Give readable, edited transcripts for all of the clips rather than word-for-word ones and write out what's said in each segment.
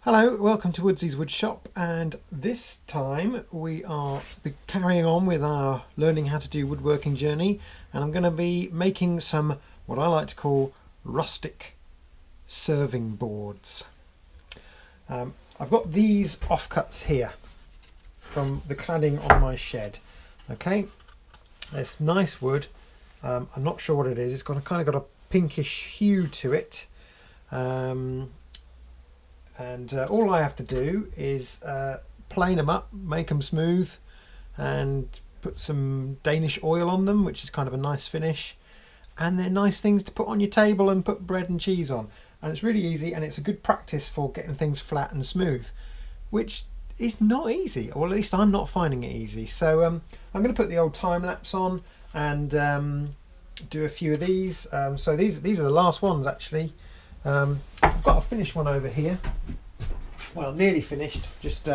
Hello, welcome to Woodsy's Woodshop, and this time we are carrying on with our learning how to do woodworking journey, and I'm going to be making some what I like to call rustic serving boards. I've got these offcuts here from the cladding on my shed. Okay, it's nice wood. I'm not sure what it is. It's got kind of got a pinkish hue to it. And all I have to do is plane them up, make them smooth, and put some Danish oil on them, which is kind of a nice finish. And they're nice things to put on your table and put bread and cheese on. And it's really easy, and it's a good practice for getting things flat and smooth, which is not easy, or at least I'm not finding it easy. So I'm going to put the old time lapse on and do a few of these. So these are the last ones actually. I've got a finished one over here. Well, nearly finished. Just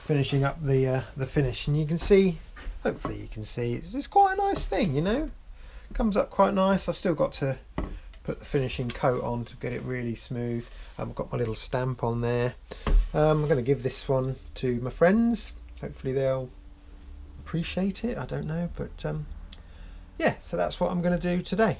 finishing up the finish, and you can see. Hopefully, you can see it's quite a nice thing. You know, comes up quite nice. I've still got to put the finishing coat on to get it really smooth. I've got my little stamp on there. I'm going to give this one to my friends. Hopefully, they'll appreciate it. I don't know, but yeah. So that's what I'm going to do today.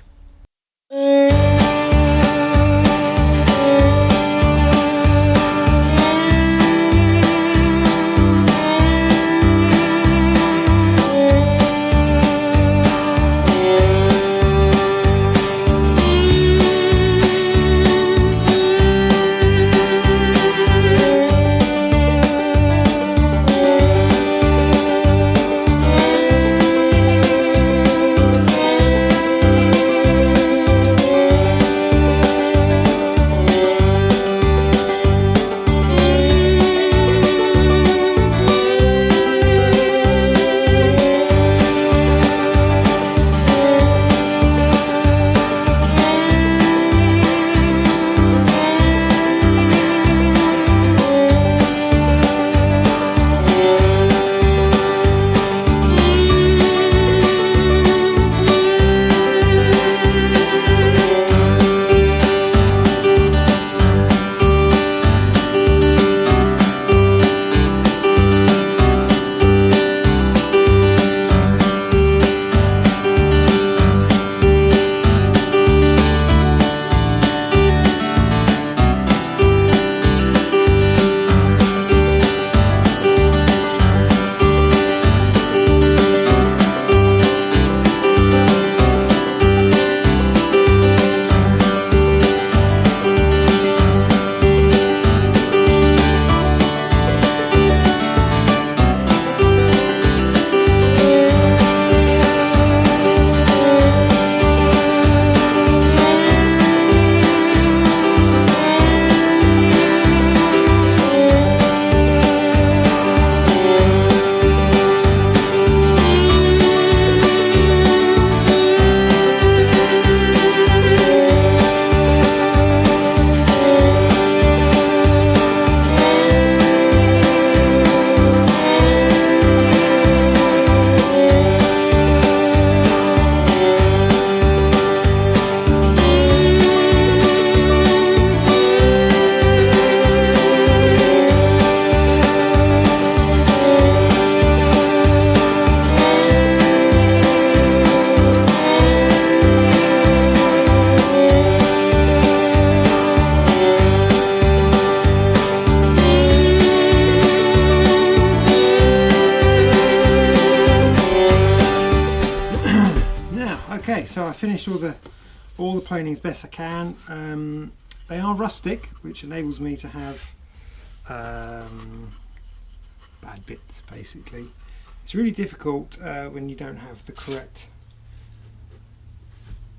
Okay, so I finished all the planings best I can. They are rustic, which enables me to have bad bits basically. It's really difficult when you don't have the correct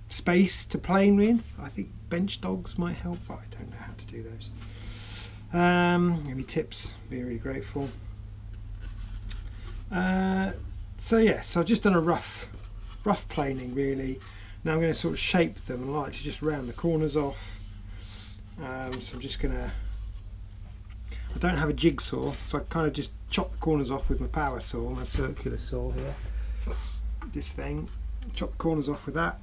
space to plane in. I think bench dogs might help, but I don't know how to do those. Any tips? Be really grateful. So yeah, so I've just done a rough planing really. Now I'm going to sort of shape them, and I like to just round the corners off. So I'm just going to, I don't have a jigsaw, so I kind of just chop the corners off with my power saw, my circular saw here, this thing. Chop the corners off with that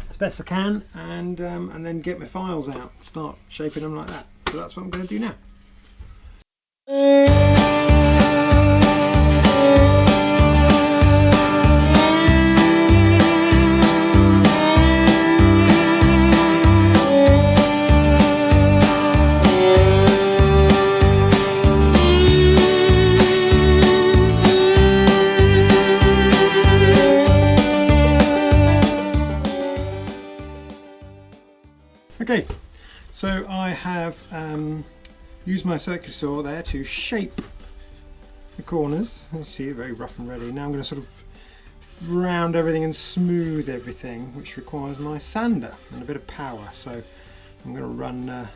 as best I can, and then get my files out, start shaping them like that. So that's what I'm going to do now. Okay, so I have used my circular saw there to shape the corners. As you see, very rough and ready. Now I'm going to sort of round everything and smooth everything, which requires my sander and a bit of power. So I'm going to run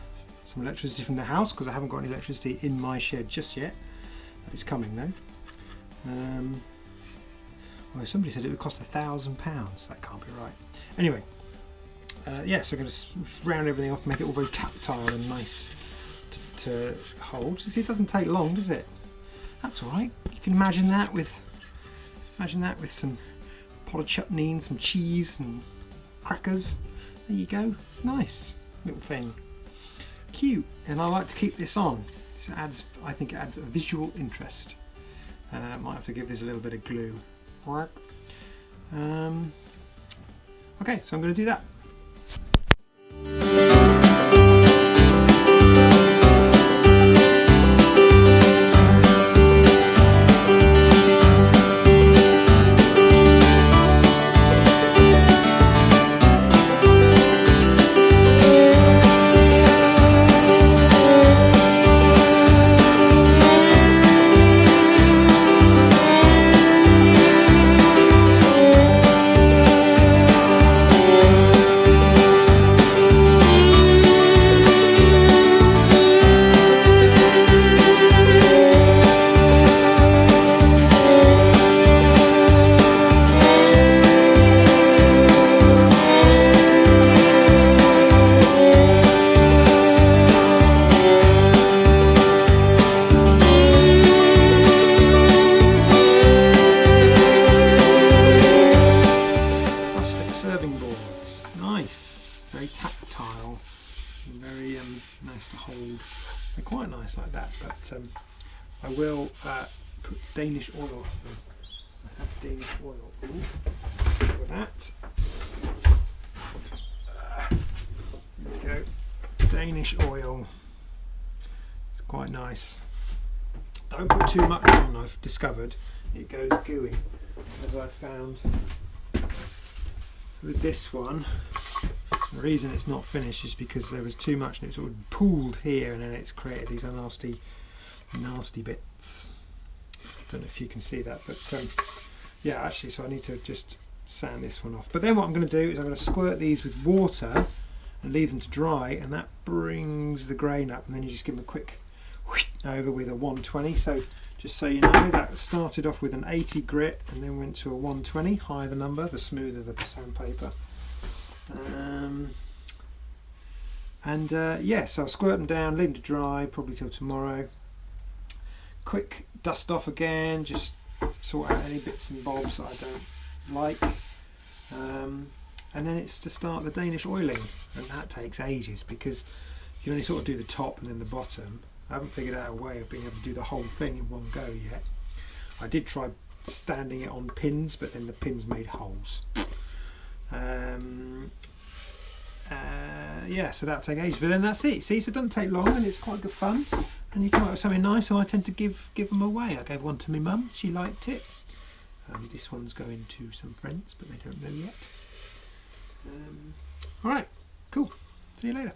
some electricity from the house because I haven't got any electricity in my shed just yet. It's coming though. Well, somebody said it would cost £1,000. That can't be right. Anyway. Yes, I'm going to round everything off, make it all very tactile and nice to hold. You see, it doesn't take long, does it? That's all right. You can imagine that with some pot of chutney and some cheese and crackers. There you go. Nice little thing. Cute. And I like to keep this on. So I think it adds a visual interest. Might have to give this a little bit of glue. Okay, so I'm going to do that. Serving boards, nice, very tactile, very nice to hold. They're quite nice like that, but I will put Danish oil on them. I have Danish oil for that. There we go, Danish oil. It's quite nice. Don't put too much on. I've discovered it goes gooey, as I found with this one. The reason it's not finished is because there was too much and it sort of pooled here, and then it's created these nasty bits. Don't know if you can see that, but yeah, actually, so I need to just sand this one off. But then what I'm going to do is I'm going to squirt these with water and leave them to dry, and that brings the grain up, and then you just give them a quick whoosh over with a 120. So just so you know, that started off with an 80 grit and then went to a 120. Higher the number, the smoother the sandpaper. Yeah, so I'll squirt them down, leave them to dry, probably till tomorrow. Quick dust off again, just sort out any bits and bobs that I don't like. And then it's to start the Danish oiling, and that takes ages because you only sort of do the top and then the bottom. I haven't figured out a way of being able to do the whole thing in one go yet. I did try standing it on pins, but then the pins made holes. Yeah, so that'll take ages, but then that's it. See, so it doesn't take long, and it's quite good fun, and you come up with something nice. And I tend to give them away. I gave one to my mum, she liked it. This one's going to some friends, but they don't know yet. Alright, cool, see you later.